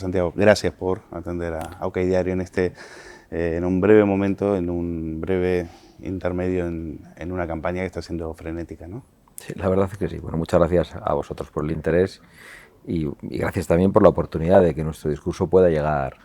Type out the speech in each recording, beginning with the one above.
Santiago, gracias por atender a OK Diario en un breve momento, en un breve intermedio en una campaña que está siendo frenética, ¿no? Sí, la verdad es que sí. Bueno, muchas gracias a vosotros por el interés y gracias también por la oportunidad de que nuestro discurso pueda llegar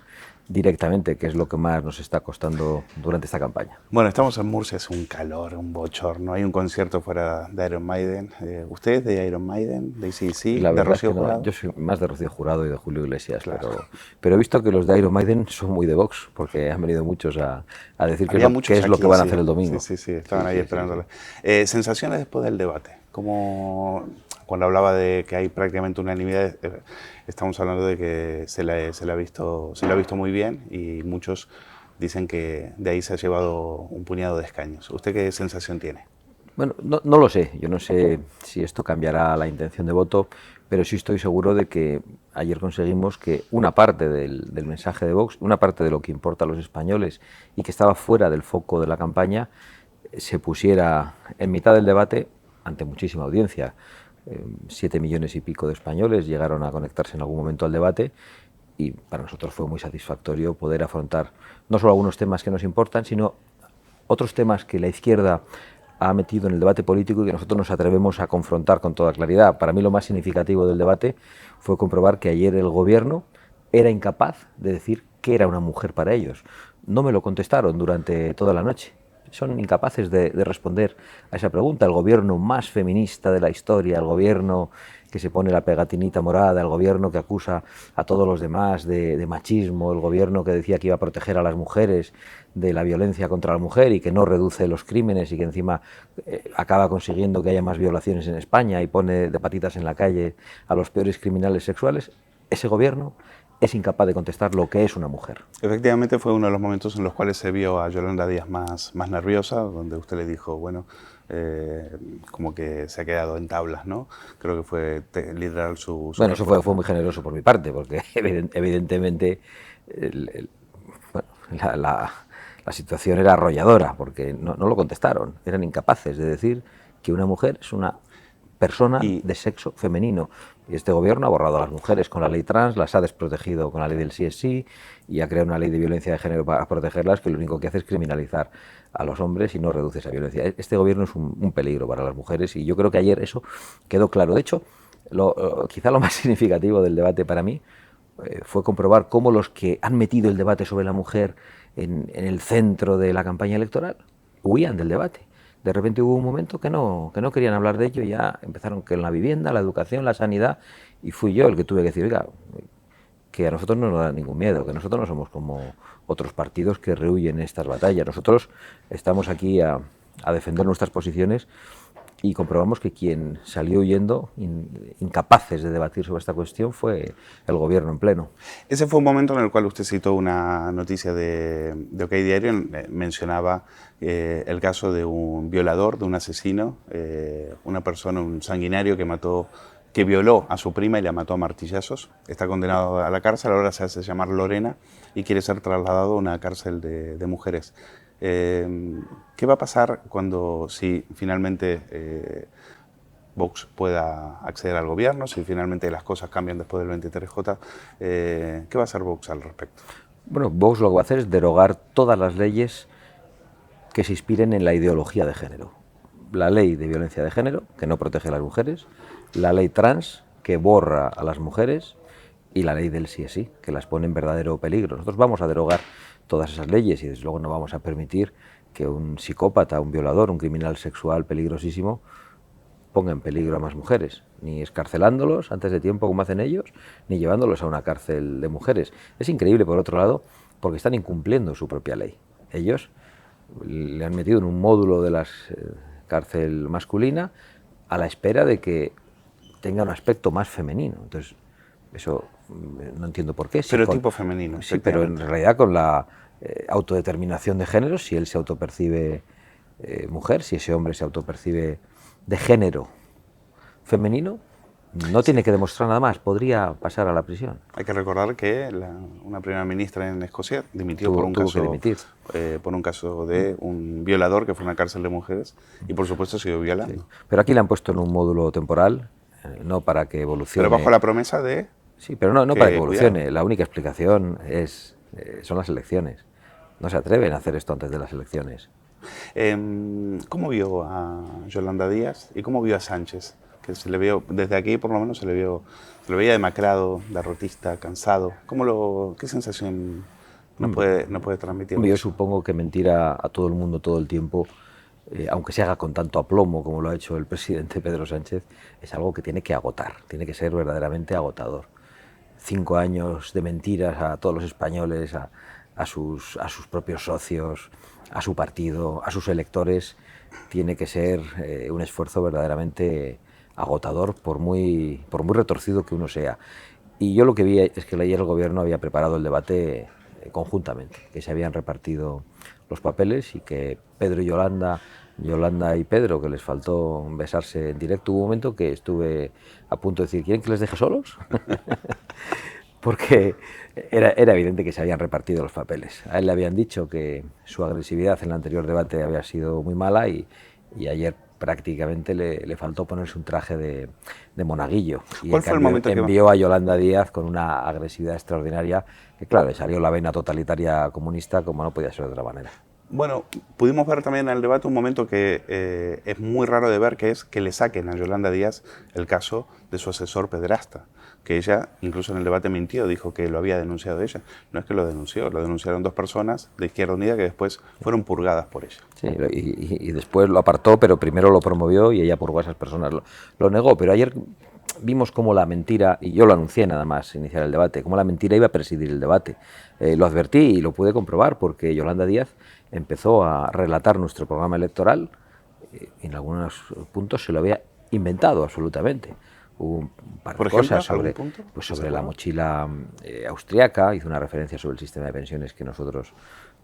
directamente, que es lo que más nos está costando durante esta campaña. Bueno, estamos en Murcia, es un calor, un bochorno. Hay un concierto fuera de Iron Maiden. ¿Usted es de Iron Maiden, de AC/DC, La de verdad es Rocío que no, Jurado? yo soy más de Rocío Jurado y de Julio Iglesias, Claro. pero he visto que los de Iron Maiden son muy de Vox, porque han venido muchos a decir Había qué muchos es lo que aquí, van a sí, hacer el sí, domingo. sí, sí, estaban Sí, ahí sí, sí, sí. esperándole. Sensaciones después del debate, como cuando hablaba de que hay prácticamente unanimidad, estamos hablando de que se le ha visto muy bien y muchos dicen que de ahí se ha llevado un puñado de escaños. ¿Usted qué sensación tiene? Bueno, no lo sé. Yo no sé si esto cambiará la intención de voto, pero sí estoy seguro de que ayer conseguimos que una parte del mensaje de Vox, una parte de lo que importa a los españoles y que estaba fuera del foco de la campaña, se pusiera en mitad del debate ante muchísima audiencia. 7 millones y pico de españoles llegaron a conectarse en algún momento al debate y para nosotros fue muy satisfactorio poder afrontar no solo algunos temas que nos importan, sino otros temas que la izquierda ha metido en el debate político y que nosotros nos atrevemos a confrontar con toda claridad. Para mí lo más significativo del debate fue comprobar que ayer el gobierno era incapaz de decir qué era una mujer para ellos. No me lo contestaron durante toda la noche. Son incapaces de responder a esa pregunta. El gobierno más feminista de la historia, el gobierno que se pone la pegatinita morada, el gobierno que acusa a todos los demás de machismo, el gobierno que decía que iba a proteger a las mujeres de la violencia contra la mujer y que no reduce los crímenes y que encima acaba consiguiendo que haya más violaciones en España y pone de patitas en la calle a los peores criminales sexuales. Ese gobierno es incapaz de contestar lo que es una mujer. Efectivamente fue uno de los momentos en los cuales se vio a Yolanda Díaz más nerviosa, donde usted le dijo, bueno, como que se ha quedado en tablas, ¿no? Creo que fue literal su Bueno, eso respuesta. fue muy generoso por mi parte, porque evidentemente bueno, la situación era arrolladora, porque no lo contestaron, eran incapaces de decir que una mujer es una persona Y de sexo femenino. Y este gobierno ha borrado a las mujeres con la ley trans, las ha desprotegido con la ley del sí es sí y ha creado una ley de violencia de género para protegerlas que lo único que hace es criminalizar a los hombres y no reduce esa violencia. Este gobierno es un peligro para las mujeres y yo creo que ayer eso quedó claro. De hecho, quizá lo más significativo del debate para mí fue comprobar cómo los que han metido el debate sobre la mujer en el centro de la campaña electoral huían del debate. De repente hubo un momento que no querían hablar de ello y ya empezaron con la vivienda, la educación, la sanidad, y fui yo el que tuve que decir, oiga, que a nosotros no nos da ningún miedo, que nosotros no somos como otros partidos que rehuyen estas batallas. Nosotros estamos aquí a defender nuestras posiciones y comprobamos que quien salió huyendo, incapaces de debatir sobre esta cuestión, fue el gobierno en pleno. ese fue un momento en el cual usted citó una noticia de OK Diario, mencionaba el caso de un violador, de un asesino, una persona, un sanguinario que violó a su prima y la mató a martillazos. Está condenado a la cárcel, ahora se hace llamar Lorena y quiere ser trasladado a una cárcel de mujeres. ¿Qué va a pasar si finalmente Vox pueda acceder al gobierno, si finalmente las cosas cambian después del 23J? ¿Qué va a hacer Vox al respecto? Bueno, Vox lo que va a hacer es derogar todas las leyes que se inspiren en la ideología de género. La ley de violencia de género, que no protege a las mujeres, la ley trans, que borra a las mujeres, y la ley del sí es sí, que las pone en verdadero peligro. Nosotros vamos a derogar todas esas leyes y desde luego no vamos a permitir que un psicópata, un violador, un criminal sexual peligrosísimo ponga en peligro a más mujeres, ni escarcelándolos antes de tiempo como hacen ellos, ni llevándolos a una cárcel de mujeres. Es increíble, por otro lado, porque están incumpliendo su propia ley. Ellos le han metido en un módulo de la cárcel masculina a la espera de que tenga un aspecto más femenino. Entonces, eso no entiendo por qué. Pero tipo femenino, Sí, pero en realidad con la autodeterminación de género, si él se autopercibe mujer, si ese hombre se autopercibe de género femenino, no tiene que demostrar nada más, podría pasar a la prisión. Hay que recordar que una primera ministra en Escocia dimitió Tuvo que dimitir. Por un caso de un violador que fue a una cárcel de mujeres y por supuesto siguió violando. Sí. Pero aquí le han puesto en un módulo temporal, no para que Pero evolucione. bajo la promesa de Sí, pero no para que evolucione. La única explicación son las elecciones. No se atreven a hacer esto antes de las elecciones. ¿Cómo vio a Yolanda Díaz y cómo vio a Sánchez? Que se le vio, desde aquí por lo menos se lo veía demacrado, derrotista, cansado. ¿Qué sensación nos puede transmitir? Yo supongo que mentir a todo el mundo todo el tiempo, aunque se haga con tanto aplomo como lo ha hecho el presidente Pedro Sánchez, es algo que tiene que agotar, tiene que ser verdaderamente agotador. 5 años de mentiras a todos los españoles, a sus propios socios, a su partido, a sus electores, tiene que ser un esfuerzo verdaderamente agotador, por muy retorcido que uno sea. Y yo lo que vi es que ayer el gobierno había preparado el debate conjuntamente, que se habían repartido los papeles y que Pedro y Yolanda y Pedro, que les faltó besarse en directo. Hubo un momento que estuve a punto de decir, ¿quieren que les deje solos? Porque era evidente que se habían repartido los papeles. A él le habían dicho que su agresividad en el anterior debate había sido muy mala y ayer prácticamente le faltó ponerse un traje de monaguillo. Y ¿Cuál fue el momento que envió a Yolanda Díaz con una agresividad extraordinaria que, claro, le salió la vena totalitaria comunista como no podía ser de otra manera. Bueno, pudimos ver también en el debate un momento que es muy raro de ver, que es que le saquen a Yolanda Díaz el caso de su asesor pederasta, que ella incluso en el debate mintió, dijo que lo había denunciado ella. No es que lo denunció, lo denunciaron 2 personas de Izquierda Unida que después fueron purgadas por ella. Sí, y después lo apartó, pero primero lo promovió y ella purgó a esas personas. Lo negó, pero ayer vimos cómo la mentira, y yo lo anuncié nada más iniciar el debate, cómo la mentira iba a presidir el debate. Lo advertí y lo pude comprobar porque Yolanda Díaz empezó a relatar nuestro programa electoral, en algunos puntos se lo había inventado absolutamente. Hubo un par de cosas sobre la mochila austriaca, hizo una referencia sobre el sistema de pensiones que nosotros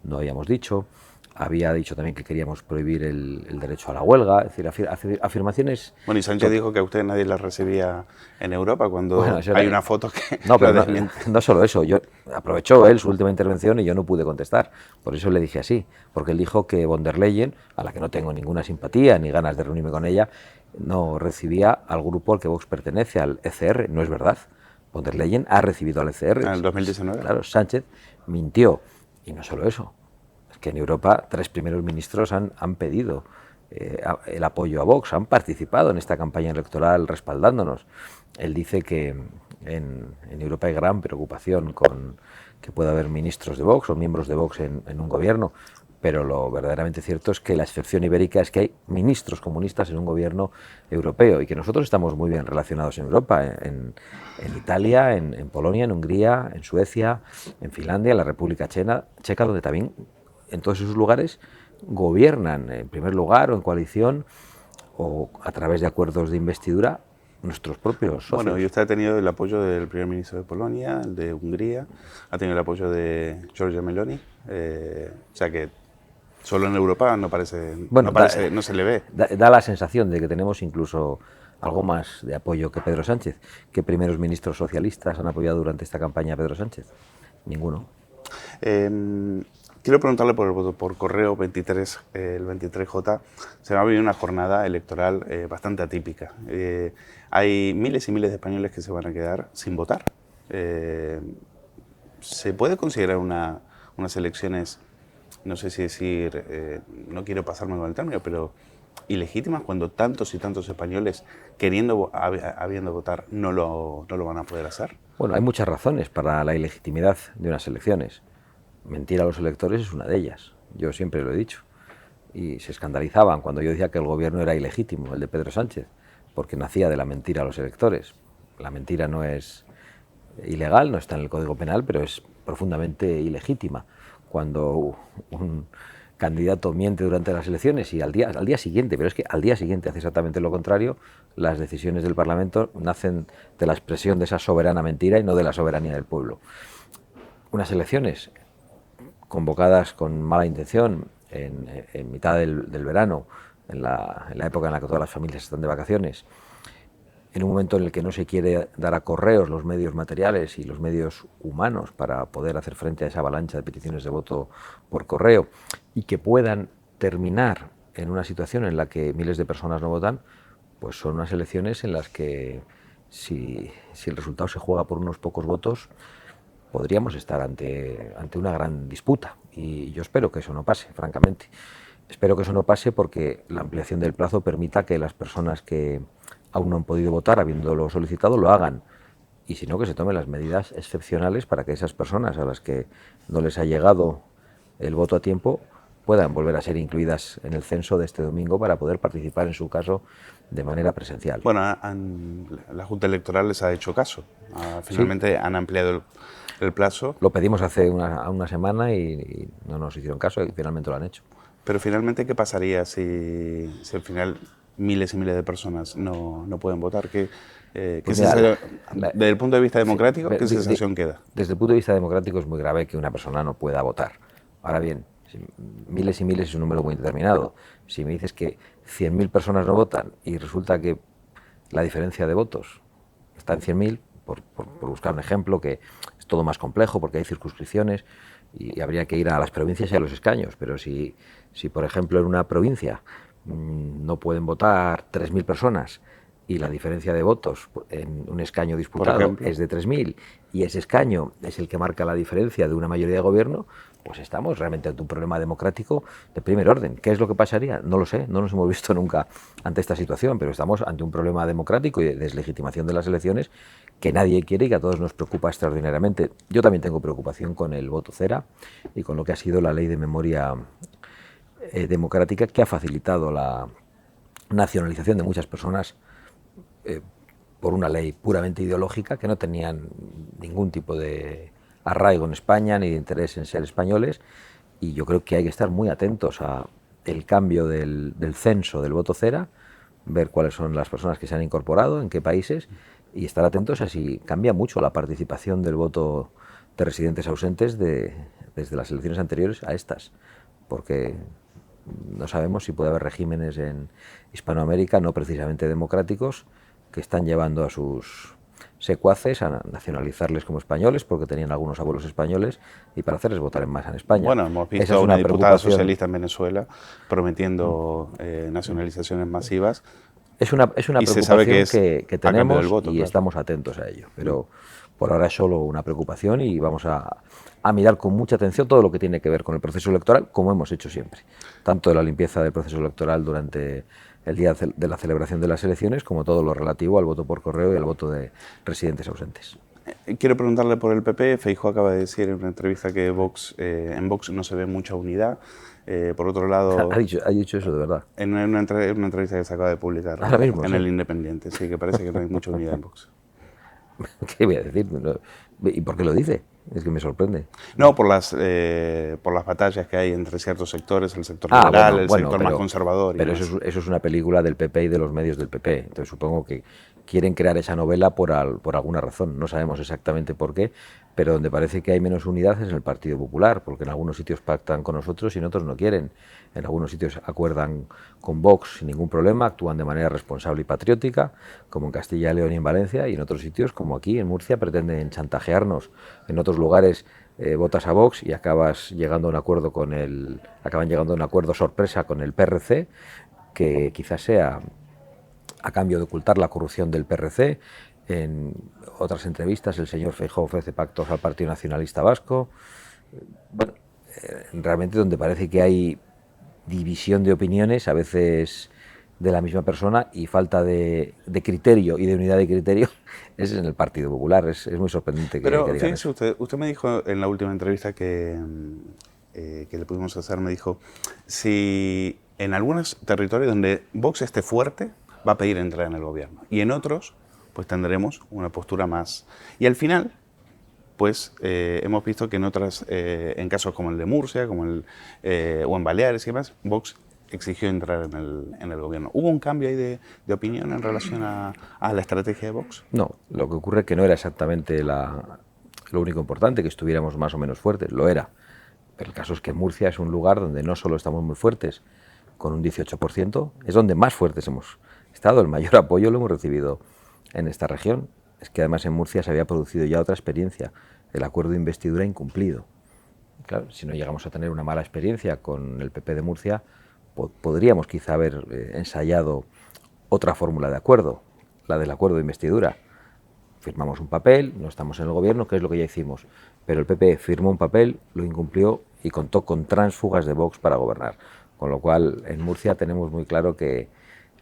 no habíamos dicho. Había dicho también que queríamos prohibir el derecho a la huelga, es decir, afirmaciones... Bueno, y Sánchez dijo que a usted nadie la recibía en Europa cuando hay una foto que... No, pero no solo eso, aprovechó él su última intervención y yo no pude contestar, por eso le dije así, porque él dijo que von der Leyen, a la que no tengo ninguna simpatía ni ganas de reunirme con ella, no recibía al grupo al que Vox pertenece, al ECR. No es verdad, von der Leyen ha recibido al ECR. En el 2019. Claro, Sánchez mintió, y no solo eso, que en Europa 3 primeros ministros han pedido el apoyo a Vox, han participado en esta campaña electoral respaldándonos. Él dice que en Europa hay gran preocupación con que pueda haber ministros de Vox o miembros de Vox en un gobierno, pero lo verdaderamente cierto es que la excepción ibérica es que hay ministros comunistas en un gobierno europeo y que nosotros estamos muy bien relacionados en Europa, en Italia, en Polonia, en Hungría, en Suecia, en Finlandia, en la República Checa, donde también en todos esos lugares gobiernan en primer lugar o en coalición o a través de acuerdos de investidura nuestros propios socios. Bueno, y usted ha tenido el apoyo del primer ministro de Polonia, el de Hungría, ha tenido el apoyo de Giorgia Meloni, o sea que solo en Europa no se le ve. Da la sensación de que tenemos incluso algo más de apoyo que Pedro Sánchez. ¿Qué primeros ministros socialistas han apoyado durante esta campaña a Pedro Sánchez? Ninguno. Quiero preguntarle por el voto por correo 23, el 23J. Se va a venir una jornada electoral bastante atípica. Hay miles y miles de españoles que se van a quedar sin votar. ¿Se puede considerar unas elecciones, no sé si decir, no quiero pasarme con el término, pero ilegítimas cuando tantos y tantos españoles habiendo votar no lo van a poder hacer? Bueno, hay muchas razones para la ilegitimidad de unas elecciones. Mentir a los electores es una de ellas, yo siempre lo he dicho. Y se escandalizaban cuando yo decía que el gobierno era ilegítimo, el de Pedro Sánchez, porque nacía de la mentira a los electores. La mentira no es ilegal, no está en el Código Penal, pero es profundamente ilegítima. Cuando un candidato miente durante las elecciones y al día siguiente, pero es que al día siguiente hace exactamente lo contrario, las decisiones del Parlamento nacen de la expresión de esa soberana mentira y no de la soberanía del pueblo. Unas elecciones convocadas con mala intención en mitad del verano, en la época en la que todas las familias están de vacaciones, en un momento en el que no se quiere dar a correos los medios materiales y los medios humanos para poder hacer frente a esa avalancha de peticiones de voto por correo y que puedan terminar en una situación en la que miles de personas no votan, pues son unas elecciones en las que si el resultado se juega por unos pocos votos, podríamos estar ante una gran disputa. Y yo espero que eso no pase, francamente. Espero que eso no pase porque la ampliación del plazo permita que las personas que aún no han podido votar, habiéndolo solicitado, lo hagan. Y si no, que se tomen las medidas excepcionales para que esas personas a las que no les ha llegado el voto a tiempo puedan volver a ser incluidas en el censo de este domingo para poder participar, en su caso, de manera presencial. Bueno, la Junta Electoral les ha hecho caso. Finalmente han ampliado el plazo. Lo pedimos hace una semana y no nos hicieron caso y finalmente lo han hecho. Pero finalmente, ¿qué pasaría si al final miles y miles de personas no pueden votar? Pues desde el punto de vista democrático, ¿qué sensación queda? Desde el punto de vista democrático es muy grave que una persona no pueda votar. Ahora bien, miles y miles es un número muy determinado. Si me dices que 100.000 personas no votan y resulta que la diferencia de votos está en 100.000, por buscar un ejemplo, que es todo más complejo porque hay circunscripciones y habría que ir a las provincias y a los escaños, pero si por ejemplo en una provincia no pueden votar 3.000 personas y la diferencia de votos en un escaño disputado es de 3.000 y ese escaño es el que marca la diferencia de una mayoría de gobierno, pues estamos realmente ante un problema democrático de primer orden. ¿Qué es lo que pasaría? No lo sé, no nos hemos visto nunca ante esta situación, pero estamos ante un problema democrático y de deslegitimación de las elecciones que nadie quiere y que a todos nos preocupa extraordinariamente. Yo también tengo preocupación con el voto cera y con lo que ha sido la ley de memoria democrática, que ha facilitado la nacionalización de muchas personas por una ley puramente ideológica, que no tenían ningún tipo de arraigo en España ni de interés en ser españoles, y yo creo que hay que estar muy atentos a el cambio del censo del voto cera, ver cuáles son las personas que se han incorporado, en qué países, y estar atentos a si cambia mucho la participación del voto de residentes ausentes desde las elecciones anteriores a estas, porque no sabemos si puede haber regímenes en Hispanoamérica no precisamente democráticos que están llevando a sus secuaces a nacionalizarles como españoles porque tenían algunos abuelos españoles y para hacerles votar en masa en España. Bueno, hemos visto a una diputada socialista en Venezuela prometiendo nacionalizaciones masivas. Es una preocupación que tenemos voto, y claro, estamos atentos a ello, pero por ahora es solo una preocupación y vamos a mirar con mucha atención todo lo que tiene que ver con el proceso electoral, como hemos hecho siempre, tanto la limpieza del proceso electoral durante el día de la celebración de las elecciones, como todo lo relativo al voto por correo y al voto de residentes ausentes. Quiero preguntarle por el PP. Feijóo acaba de decir en una entrevista que en Vox no se ve mucha unidad. Por otro lado... ¿Ha dicho eso de verdad? En una entrevista que se acaba de publicar ahora mismo, en El Independiente, sí, que parece que no hay mucha unidad en Vox. ¿Qué voy a decir? ¿Y por qué lo dice? Es que me sorprende. No, por las batallas que hay entre ciertos sectores, el sector liberal, el sector más conservador. Pero eso es una película del PP y de los medios del PP. Entonces supongo que quieren crear esa novela por alguna razón. No sabemos exactamente por qué, pero donde parece que hay menos unidad es en el Partido Popular, porque en algunos sitios pactan con nosotros y en otros no quieren. En algunos sitios acuerdan con Vox sin ningún problema, actúan de manera responsable y patriótica, como en Castilla y León y en Valencia, y en otros sitios, como aquí en Murcia, pretenden chantajearnos. En otros lugares votas a Vox y acaban llegando a un acuerdo sorpresa con el PRC, que quizás sea a cambio de ocultar la corrupción del PRC. En otras entrevistas el señor Feijóo ofrece pactos al Partido Nacionalista Vasco. Bueno, realmente donde parece que hay división de opiniones, a veces de la misma persona, y falta de criterio y de unidad de criterio, es en el Partido Popular. Es muy sorprendente que digan eso. Usted me dijo en la última entrevista que le pudimos hacer, me dijo, si en algunos territorios donde Vox esté fuerte, va a pedir entrar en el gobierno, y en otros pues tendremos una postura más. Y al final, pues hemos visto que en casos como el de Murcia, o en Baleares y demás, Vox exigió entrar en el gobierno. ¿Hubo un cambio ahí de opinión en relación a la estrategia de Vox? No, lo que ocurre es que no era exactamente lo único importante, que estuviéramos más o menos fuertes, lo era. Pero el caso es que Murcia es un lugar donde no solo estamos muy fuertes, con un 18%, es donde más fuertes hemos estado, el mayor apoyo lo hemos recibido en esta región. Es que además en Murcia se había producido ya otra experiencia, el acuerdo de investidura incumplido. Claro, si no llegamos a tener una mala experiencia con el PP de Murcia, podríamos quizá haber ensayado otra fórmula de acuerdo, la del acuerdo de investidura. firmamos un papel, no estamos en el gobierno, que es lo que ya hicimos, pero el PP firmó un papel, lo incumplió y contó con tránsfugas de Vox para gobernar. Con lo cual, en Murcia tenemos muy claro que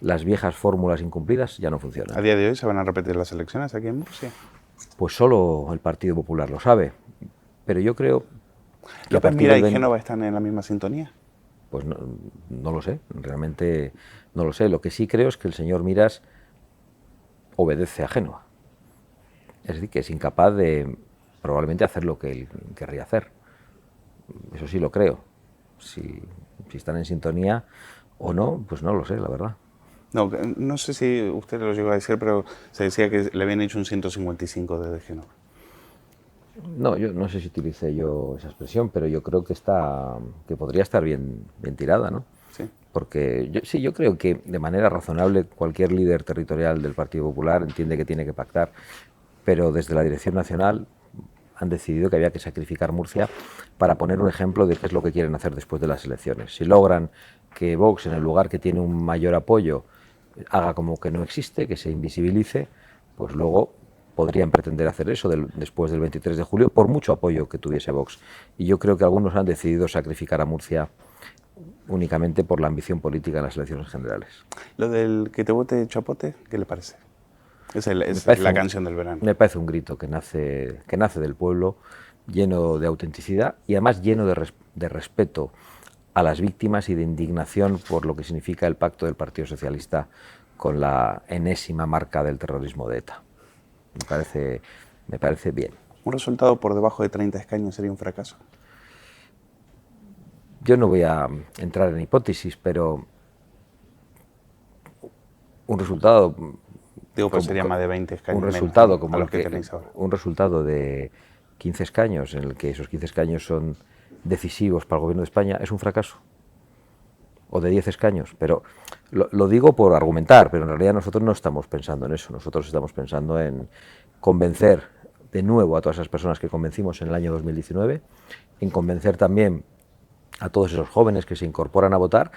las viejas fórmulas incumplidas ya no funcionan. ¿A día de hoy se van a repetir las elecciones aquí en Murcia? Pues solo el Partido Popular lo sabe, pero yo creo que ¿López Mira y Génova están en la misma sintonía? Pues no lo sé, realmente no lo sé. Lo que sí creo es que el señor Miras obedece a Génova. Es decir, que es incapaz de probablemente hacer lo que él querría hacer. Eso sí lo creo. Si están en sintonía o no, pues no lo sé, la verdad. No sé si usted lo llegó a decir, pero se decía que le habían hecho un 155 desde Génova. No, yo no sé si utilicé yo esa expresión, pero yo creo que podría estar bien tirada, ¿no? Sí. Porque yo creo que de manera razonable cualquier líder territorial del Partido Popular entiende que tiene que pactar, pero desde la Dirección Nacional han decidido que había que sacrificar Murcia para poner un ejemplo de qué es lo que quieren hacer después de las elecciones. Si logran que Vox, en el lugar que tiene un mayor apoyo, haga como que no existe, que se invisibilice, pues luego podrían pretender hacer eso después del 23 de julio, por mucho apoyo que tuviese Vox. Y yo creo que algunos han decidido sacrificar a Murcia únicamente por la ambición política en las elecciones generales. Lo del que te vote Chapote, ¿qué le parece? Es la canción del verano. Me parece un grito que nace del pueblo, lleno de autenticidad y además lleno de respeto a las víctimas y de indignación por lo que significa el pacto del Partido Socialista con la enésima marca del terrorismo de ETA. Me parece bien. ¿Un resultado por debajo de 30 escaños sería un fracaso? Yo no voy a entrar en hipótesis, pero un resultado... Digo, pues sería más de 20 escaños. Un resultado menos, como a los que tenéis ahora. Un resultado de 15 escaños, en el que esos 15 escaños son decisivos para el gobierno de España, es un fracaso. O de 10 escaños, pero lo digo por argumentar, pero en realidad nosotros no estamos pensando en eso, nosotros estamos pensando en convencer de nuevo a todas esas personas que convencimos en el año 2019, en convencer también a todos esos jóvenes que se incorporan a votar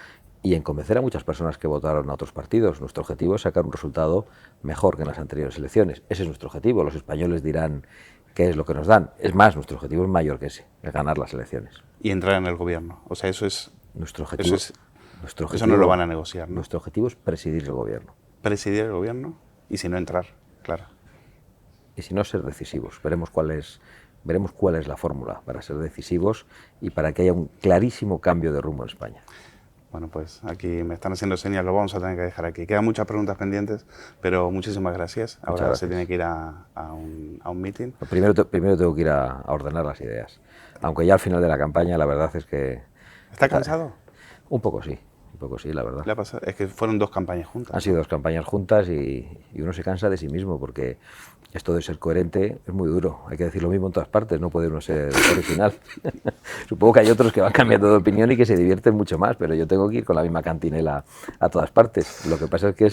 y en convencer a muchas personas que votaron a otros partidos. Nuestro objetivo es sacar un resultado mejor que en las anteriores elecciones. Ese es nuestro objetivo. Los españoles dirán qué es lo que nos dan. Es más, nuestro objetivo es mayor que ese, es ganar las elecciones. Y entrar en el gobierno. O sea, eso es... Nuestro objetivo, eso no lo van a negociar, ¿no? Nuestro objetivo es presidir el gobierno. Presidir el gobierno y si no entrar, claro. Y si no, ser decisivos. Veremos cuál es la fórmula para ser decisivos y para que haya un clarísimo cambio de rumbo en España. Bueno, pues aquí me están haciendo señas, lo vamos a tener que dejar aquí. Quedan muchas preguntas pendientes, pero muchísimas gracias. Ahora gracias. Se tiene que ir a un meeting. Primero tengo que ir a ordenar las ideas. Aunque ya al final de la campaña la verdad es que... ¿Está cansado? Un poco sí, la verdad. ¿Le ha pasado? Es que fueron 2 campañas juntas. Han sido 2 campañas juntas y uno se cansa de sí mismo porque esto de ser coherente es muy duro. Hay que decir lo mismo en todas partes, no puede uno ser original. Supongo que hay otros que van cambiando de opinión y que se divierten mucho más, pero yo tengo que ir con la misma cantinela a todas partes. Lo que pasa es que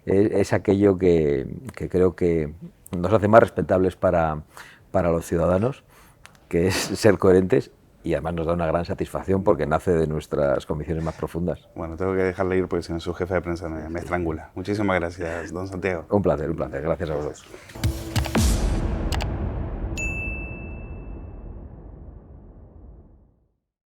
es aquello que creo que nos hace más respetables para los ciudadanos, que es ser coherentes. Y además nos da una gran satisfacción porque nace de nuestras convicciones más profundas. Bueno, tengo que dejarle ir porque si no su jefe de prensa me estrangula. Muchísimas gracias, don Santiago. Un placer, gracias a vosotros.